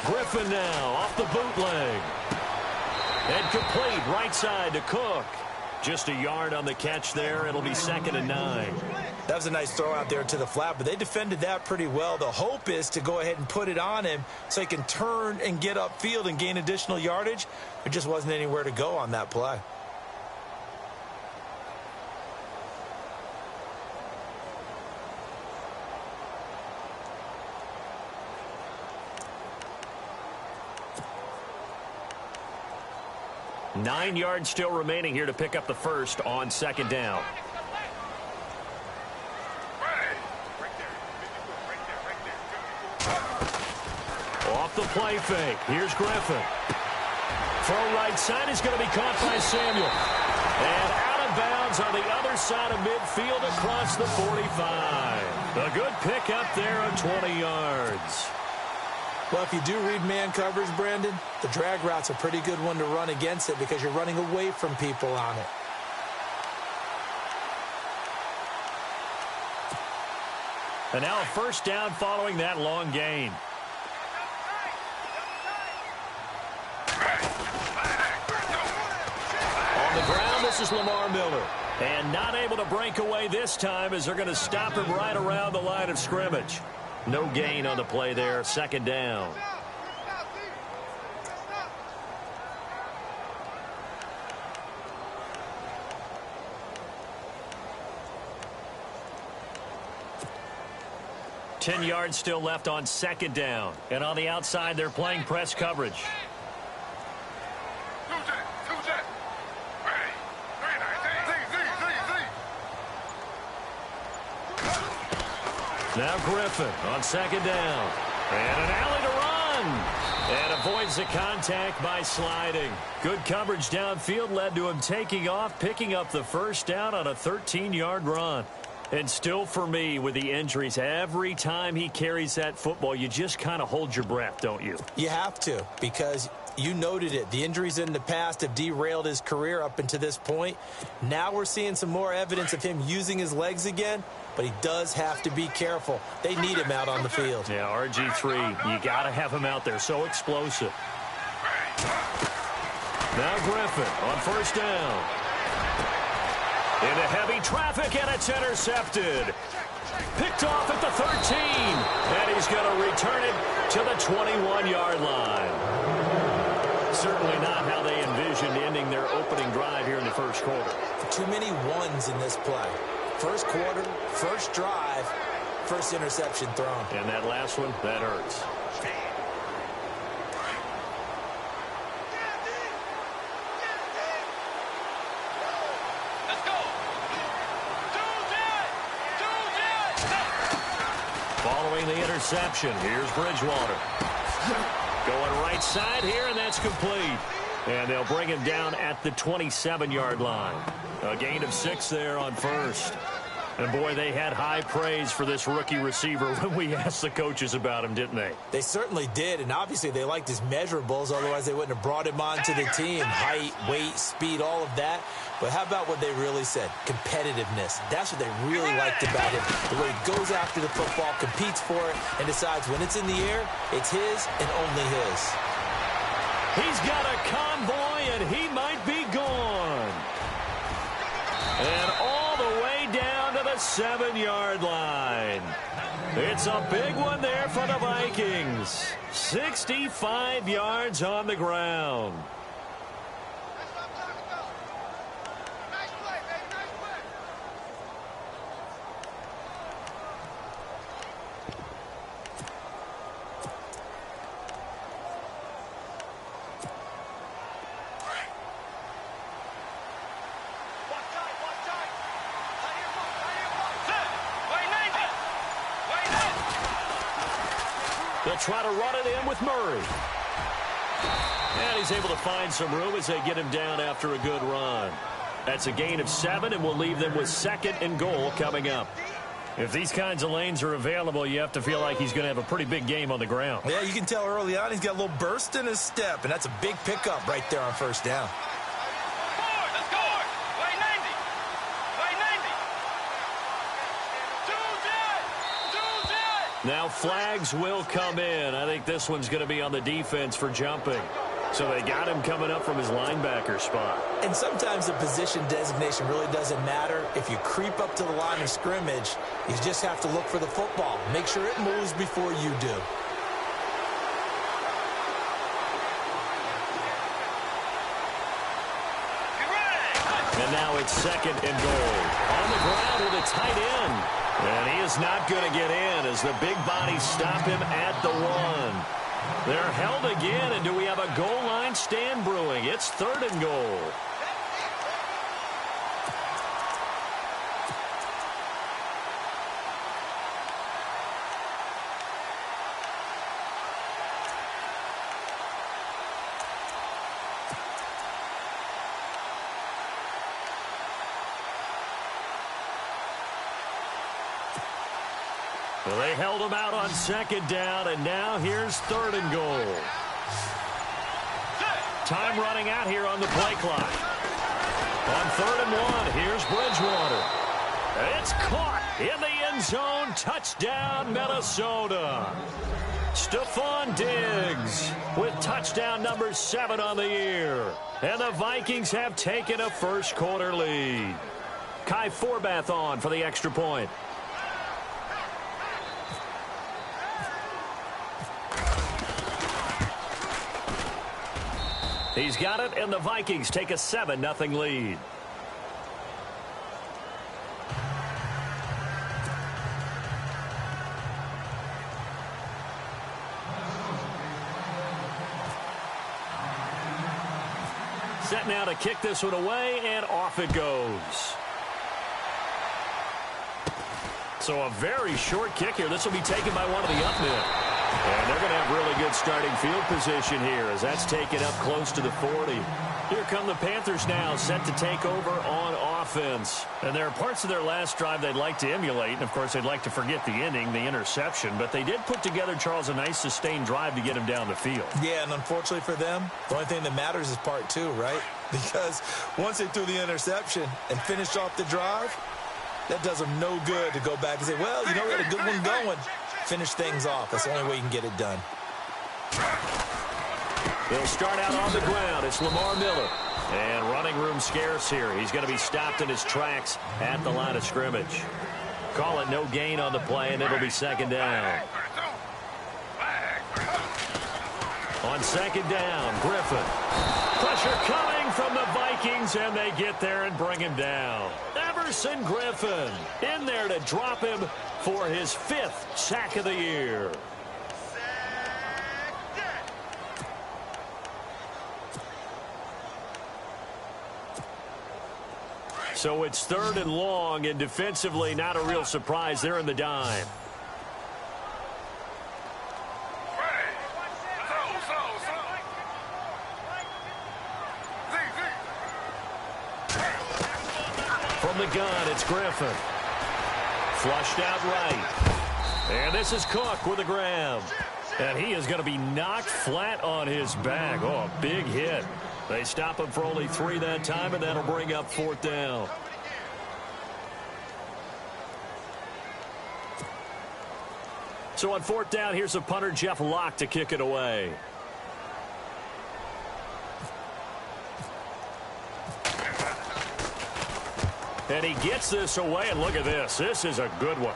Griffin now off the bootleg. And complete right side to Cook. Just a yard on the catch there. It'll be 2nd and 9. That was a nice throw out there to the flat, but they defended that pretty well. The hope is to go ahead and put it on him so he can turn and get upfield and gain additional yardage. There just wasn't anywhere to go on that play. Nine yards still remaining here to pick up the first on 2nd down. Off the play fake. Here's Griffin. Throw right side is going to be caught by Samuel. And out of bounds on the other side of midfield across the 45. A good pick up there on 20 yards. Well, if you do read man coverage, Brandon, the drag route's a pretty good one to run against it because you're running away from people on it. And now a first down following that long gain. On the ground, this is Lamar Miller. And not able to break away this time as they're going to stop him right around the line of scrimmage. No gain on the play there, 2nd down. Ten yards still left on 2nd down. And on the outside, they're playing press coverage. Now Griffin on 2nd down. And an alley to run. And avoids the contact by sliding. Good coverage downfield led to him taking off, picking up the first down on a 13-yard run. And still for me, with the injuries, every time he carries that football, you just kind of hold your breath, don't you? You have to, because you noted it. The injuries in the past have derailed his career up until this point. Now we're seeing some more evidence of him using his legs again, but he does have to be careful. They need him out on the field. Yeah, RG3, you got to have him out there. So explosive. Now Griffin on 1st down. Into heavy traffic, and it's intercepted. Picked off at the 13. And he's going to return it to the 21-yard line. Certainly not how they envisioned ending their opening drive here in the first quarter. Too many ones in this play. First quarter, first drive, first interception thrown. And that last one, that hurts. Following the interception, here's Bridgewater. Going right side here, and that's complete. And they'll bring him down at the 27-yard line. A gain of 6 there on first. And, boy, they had high praise for this rookie receiver when we asked the coaches about him, didn't they? They certainly did, and obviously they liked his measurables. Otherwise, they wouldn't have brought him onto the team. Height, weight, speed, all of that. But how about what they really said? Competitiveness. That's what they really liked about him. The way he goes after the football, competes for it, and decides when it's in the air, it's his and only his. He's got a convoy, and he might be gone. And all the way down to the 7-yard line. It's a big one there for the Vikings. 65 yards on the ground. They'll try to run it in with Murray. And he's able to find some room as they get him down after a good run. That's a gain of 7, and we'll leave them with 2nd and goal coming up. If these kinds of lanes are available, you have to feel like he's going to have a pretty big game on the ground. Yeah, you can tell early on he's got a little burst in his step, and that's a big pickup right there on first down. Now flags will come in. I think this one's going to be on the defense for jumping. So they got him coming up from his linebacker spot. And sometimes the position designation really doesn't matter. If you creep up to the line of scrimmage, you just have to look for the football. Make sure it moves before you do. And now it's 2nd and goal. On the ground with a tight end. And he is not going to get in as the big bodies stop him at the 1. They're held again, and do we have a goal line stand brewing? It's 3rd and goal. Well, they held him out on 2nd down, and now here's 3rd and goal. Time running out here on the play clock. On 3rd and 1, here's Bridgewater. It's caught in the end zone. Touchdown, Minnesota. Stephon Diggs with touchdown number 7 on the year. And the Vikings have taken a first-quarter lead. Kai Forbath on for the extra point. He's got it, and the Vikings take a 7-0 lead. Set now to kick this one away, and off it goes. So a very short kick here. This will be taken by one of the up men. And they're going to have really good starting field position here as that's taken up close to the 40. Here come the Panthers now, set to take over on offense. And there are parts of their last drive they'd like to emulate. And, of course, they'd like to forget the inning, the interception. But they did put together, Charles, a nice sustained drive to get him down the field. Yeah, and unfortunately for them, the only thing that matters is part 2, right? Because once they threw the interception and finished off the drive, that does them no good to go back and say, well, you know, we had a good one going. Finish things off. That's the only way you can get it done. They'll start out on the ground. It's Lamar Miller. And running room scarce here. He's going to be stopped in his tracks at the line of scrimmage. Call it no gain on the play, and it'll be 2nd down. On 2nd down, Griffin. Pressure coming from the Vikings, and they get there and bring him down. Everson Griffin in there to drop him for his 5th sack of the year. So it's 3rd and long, and defensively not a real surprise. They're in the dime. From the gun, it's Griffin. Flushed out right. And this is Cook with a grab. And he is going to be knocked flat on his back. Oh, a big hit. They stop him for only 3 that time, and that'll bring up 4th down. So on 4th down, here's a punter, Jeff Locke, to kick it away. And he gets this away, and look at this. This is a good one.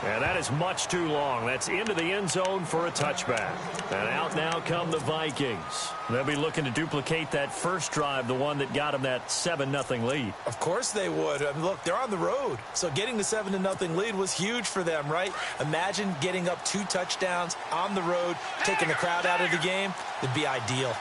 And that is much too long. That's into the end zone for a touchback. And out now come the Vikings. They'll be looking to duplicate that first drive, the one that got them that 7-0 lead. Of course they would. I mean, look, they're on the road. So getting the 7-0 lead was huge for them, right? Imagine getting up 2 touchdowns on the road, taking the crowd out of the game. It'd be ideal.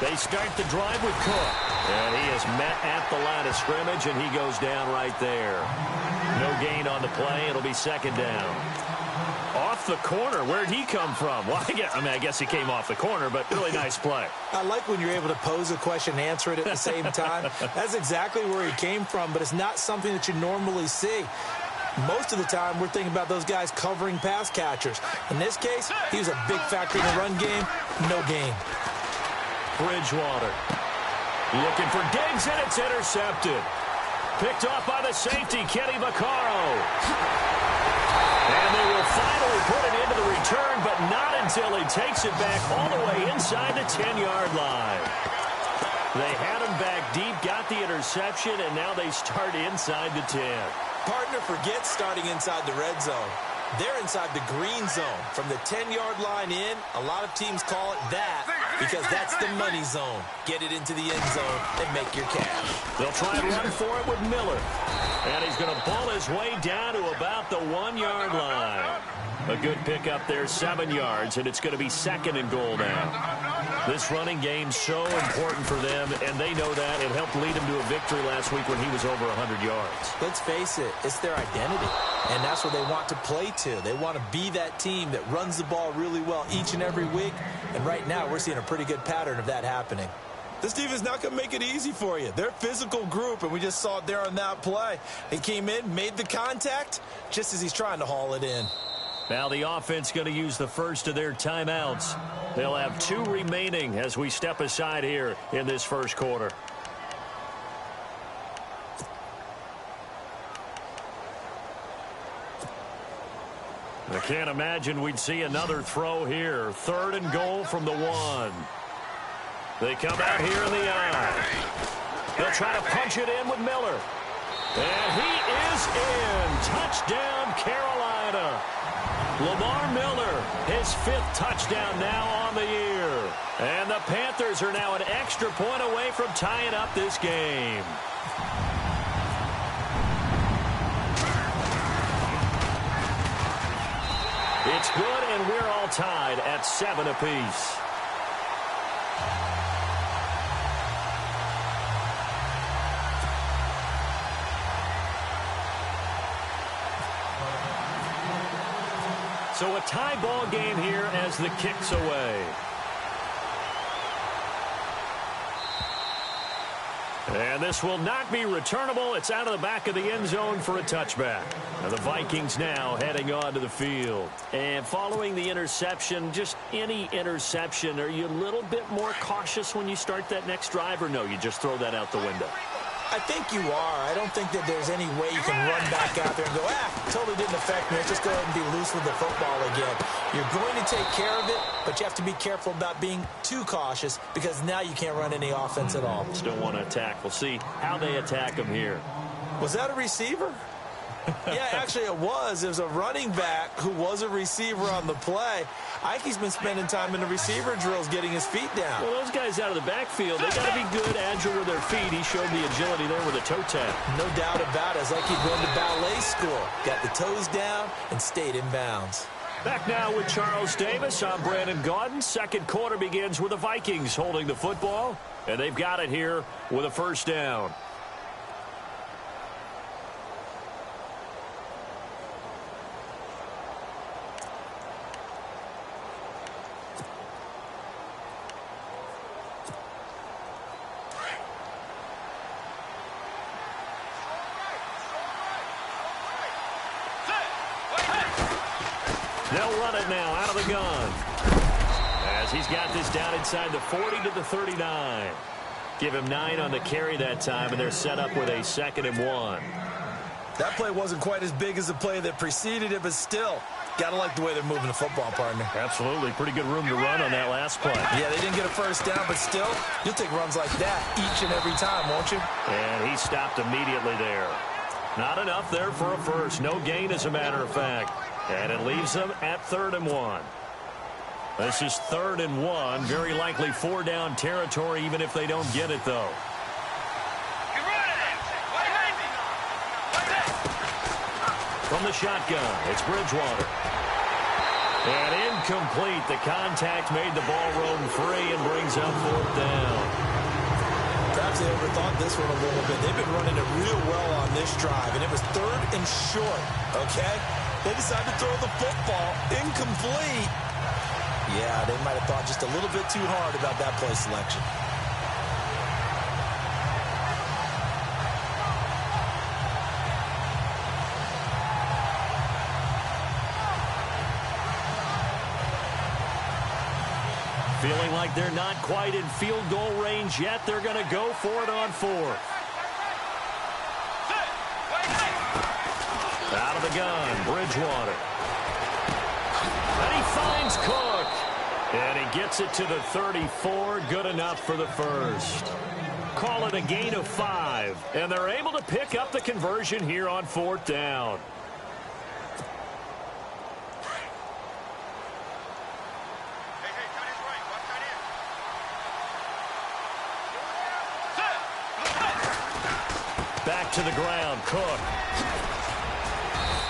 They start the drive with Cook. And he is met at the line of scrimmage, and he goes down right there. No gain on the play. It'll be 2nd down. Off the corner. Where'd he come from? Well, I guess he came off the corner, but really nice play. I like when you're able to pose a question and answer it at the same time. That's exactly where he came from, but it's not something that you normally see. Most of the time, we're thinking about those guys covering pass catchers. In this case, he was a big factor in the run game. No gain. Bridgewater. Looking for Diggs, and it's intercepted. Picked off by the safety, Kenny Vaccaro. And they will finally put it into the return, but not until he takes it back all the way inside the 10-yard line. They had him back deep, got the interception, and now they start inside the 10. Partner, forget starting inside the red zone. They're inside the green zone. From the 10-yard line in, a lot of teams call it that because that's the money zone. Get it into the end zone and make your cash. They'll try and run for it with Miller. And he's going to ball his way down to about the 1-yard line. A good pickup there, 7 yards, and it's going to be 2nd and goal now. This running game's so important for them, and they know that. It helped lead him to a victory last week when he was over 100 yards. Let's face it, it's their identity, and that's what they want to play to. They want to be that team that runs the ball really well each and every week, and right now we're seeing a pretty good pattern of that happening. This defense is not going to make it easy for you. They're a physical group, and we just saw it there on that play. He came in, made the contact, just as he's trying to haul it in. Now the offense going to use the first of their timeouts. They'll have 2 remaining as we step aside here in this first quarter. I can't imagine we'd see another throw here. 3rd and goal from the 1. They come out here in the eye. They'll try to punch it in with Miller. And he is in. Touchdown, Carolina. Lamar Miller, his 5th touchdown now on the year. And the Panthers are now an extra point away from tying up this game. It's good, and we're all tied at 7 apiece. So a tie ball game here as the kick's away. And this will not be returnable. It's out of the back of the end zone for a touchback. And the Vikings now heading onto the field. And following the interception, just any interception, are you a little bit more cautious when you start that next drive, or no, you just throw that out the window? I think you are. I don't think that there's any way you can run back out there and go, totally didn't affect me. Let's just go ahead and be loose with the football again. You're going to take care of it, but you have to be careful about being too cautious because now you can't run any offense at all. Still want to attack. We'll see how they attack him here. Was that a receiver? Yeah, actually it was. It was a running back who was a receiver on the play. Ikey's been spending time in the receiver drills getting his feet down. Well, those guys out of the backfield, they got to be good, agile with their feet. He showed the agility there with a toe tap. No doubt about it. It's like he'd gone to ballet school. Got the toes down and stayed in bounds. Back now with Charles Davis. I'm Brandon Gaudin. Second quarter begins with the Vikings holding the football, and they've got it here with a first down. They'll run it now out of the gun. As he's got this down inside the 40 to the 39. Give him 9 on the carry that time, and they're set up with a 2nd and 1. That play wasn't quite as big as the play that preceded it, but still, got to like the way they're moving the football, partner. Absolutely. Pretty good room to run on that last play. Yeah, they didn't get a first down, but still, you'll take runs like that each and every time, won't you? And he stopped immediately there. Not enough there for a first. No gain, as a matter of fact. And it leaves them at 3rd and 1. This is 3rd and 1. Very likely 4-down territory, even if they don't get it, though. From the shotgun, it's Bridgewater. And incomplete. The contact made the ball roam free and brings up 4th down. Perhaps they overthought this one a little bit. They've been running it real well on this drive, and it was 3rd and short, okay? They decided to throw the football incomplete. Yeah, they might have thought just a little bit too hard about that play selection. Feeling like they're not quite in field goal range yet. They're going to go for it on fourth. Out of the gun, Bridgewater. And he finds Cook. And he gets it to the 34. Good enough for the first. Call it a gain of 5. And they're able to pick up the conversion here on fourth down. Back to the ground, Cook.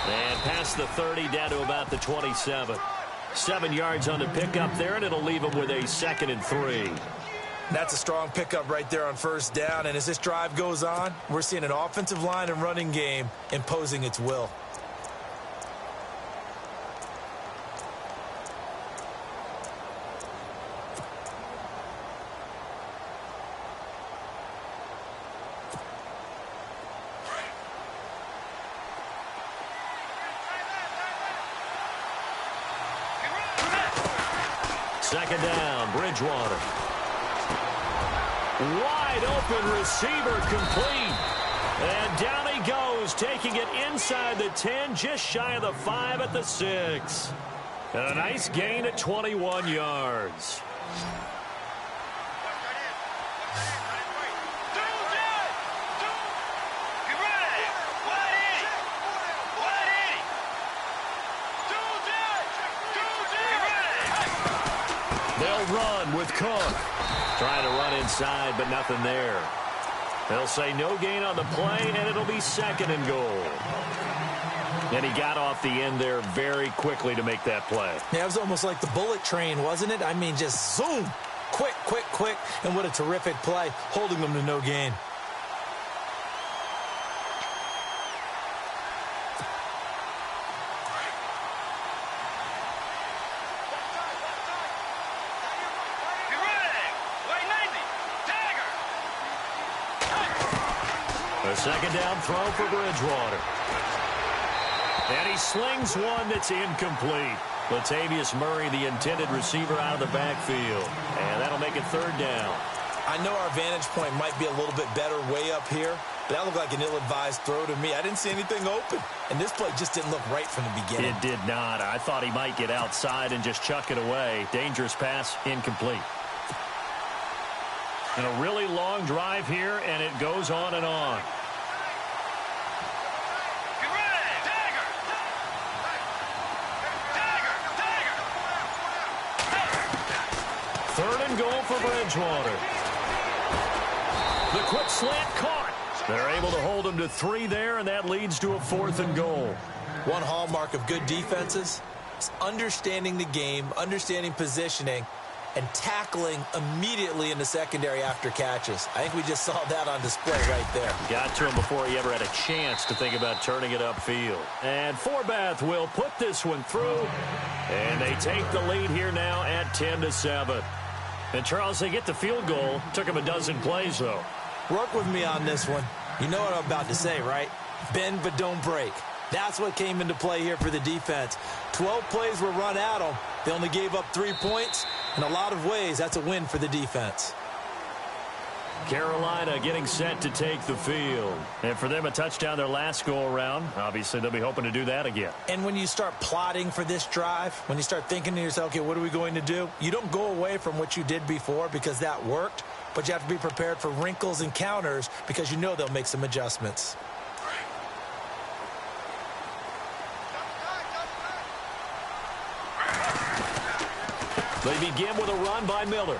And past the 30, down to about the 27. 7 yards on the pickup there, and it'll leave him with a 2nd and 3. That's a strong pickup right there on first down, and as this drive goes on, we're seeing an offensive line and running game imposing its will. Second down, Bridgewater. Wide open receiver complete. And down he goes, taking it inside the 10, just shy of the 5 at the 6. And a nice gain at 21 yards. They'll run with Cook. Trying to run inside, but nothing there. They'll say no gain on the play, and it'll be 2nd and goal. And he got off the end there very quickly to make that play. Yeah, it was almost like the bullet train, wasn't it? I mean, just zoom. Quick, quick, quick. And what a terrific play, holding them to no gain. A second down throw for Bridgewater. And he slings one that's incomplete. Latavius Murray, the intended receiver, out of the backfield. And that'll make it 3rd down. I know our vantage point might be a little bit better way up here, but that looked like an ill-advised throw to me. I didn't see anything open, and this play just didn't look right from the beginning. It did not. I thought he might get outside and just chuck it away. Dangerous pass, incomplete. And a really long drive here, and it goes on and on. Third and goal for Bridgewater. The quick slant caught. They're able to hold him to 3 there, and that leads to a 4th and goal. One hallmark of good defenses is understanding the game, understanding positioning, and tackling immediately in the secondary after catches. I think we just saw that on display right there. Got to him before he ever had a chance to think about turning it upfield. And Forbath will put this one through, and they take the lead here now at 10-7. And, Charles, they get the field goal. Took him a dozen plays, though. Work with me on this one. You know what I'm about to say, right? Bend but don't break. That's what came into play here for the defense. 12 plays were run at them. They only gave up 3 points. In a lot of ways, that's a win for the defense. Carolina getting set to take the field. And for them, a touchdown their last go-around. Obviously, they'll be hoping to do that again. And when you start plotting for this drive, when you start thinking to yourself, okay, what are we going to do? You don't go away from what you did before because that worked, but you have to be prepared for wrinkles and counters because you know they'll make some adjustments. They begin with a run by Miller.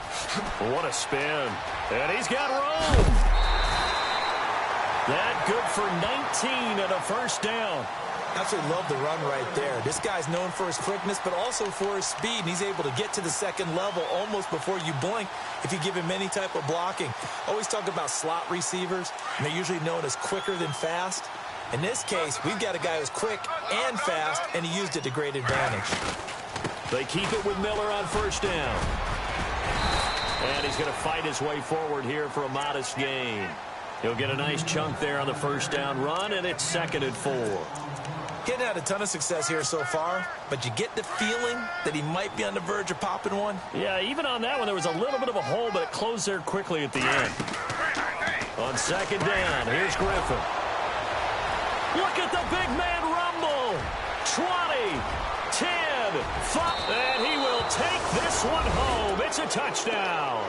What a spin. And he's got room. That good for 19 and a first down. Absolutely love the run right there. This guy's known for his quickness, but also for his speed. And he's able to get to the second level almost before you blink if you give him any type of blocking. Always talk about slot receivers, and they're usually known as quicker than fast. In this case, we've got a guy who's quick and fast, and he used it to great advantage. They keep it with Miller on first down. And he's going to fight his way forward here for a modest gain. He'll get a nice chunk there on the first down run, and it's 2nd and 4. Getting had a ton of success here so far, but you get the feeling that he might be on the verge of popping one. Yeah, even on that one, there was a little bit of a hole, but it closed there quickly at the end. On second down, here's Griffin. Look at the big man rumble. 20, 10, 5, and he will take this one home. It's a touchdown.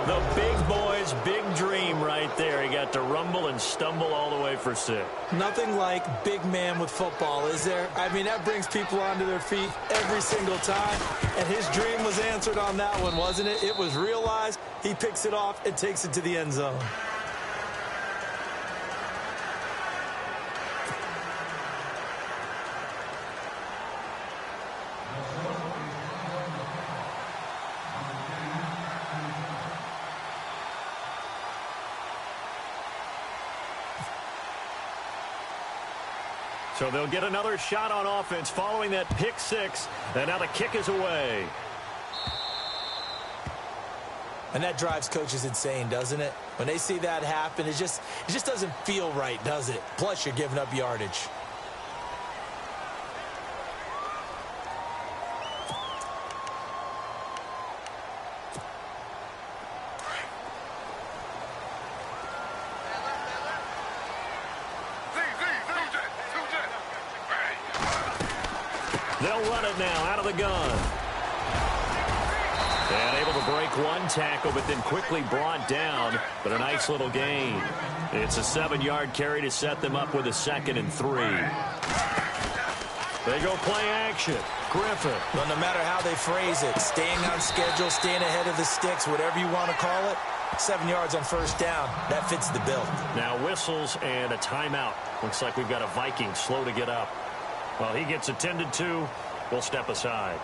The big boy's big dream right there. He got to rumble and stumble all the way for 6. Nothing like big man with football, is there? I mean, that brings people onto their feet every single time. And his dream was answered on that one, wasn't it? It was realized. He picks it off and takes it to the end zone. So they'll get another shot on offense following that pick 6. And now the kick is away. And that drives coaches insane, doesn't it? When they see that happen, it just doesn't feel right, does it? Plus, you're giving up yardage. They'll run it now out of the gun. And able to break one tackle, but then quickly brought down. But a nice little gain. It's a 7-yard carry to set them up with a 2nd and 3. They go play action. Griffin. Well, no matter how they phrase it, staying on schedule, staying ahead of the sticks, whatever you want to call it, 7 yards on first down, that fits the bill. Now whistles and a timeout. Looks like we've got a Viking slow to get up. Well, he gets attended to. We'll step aside.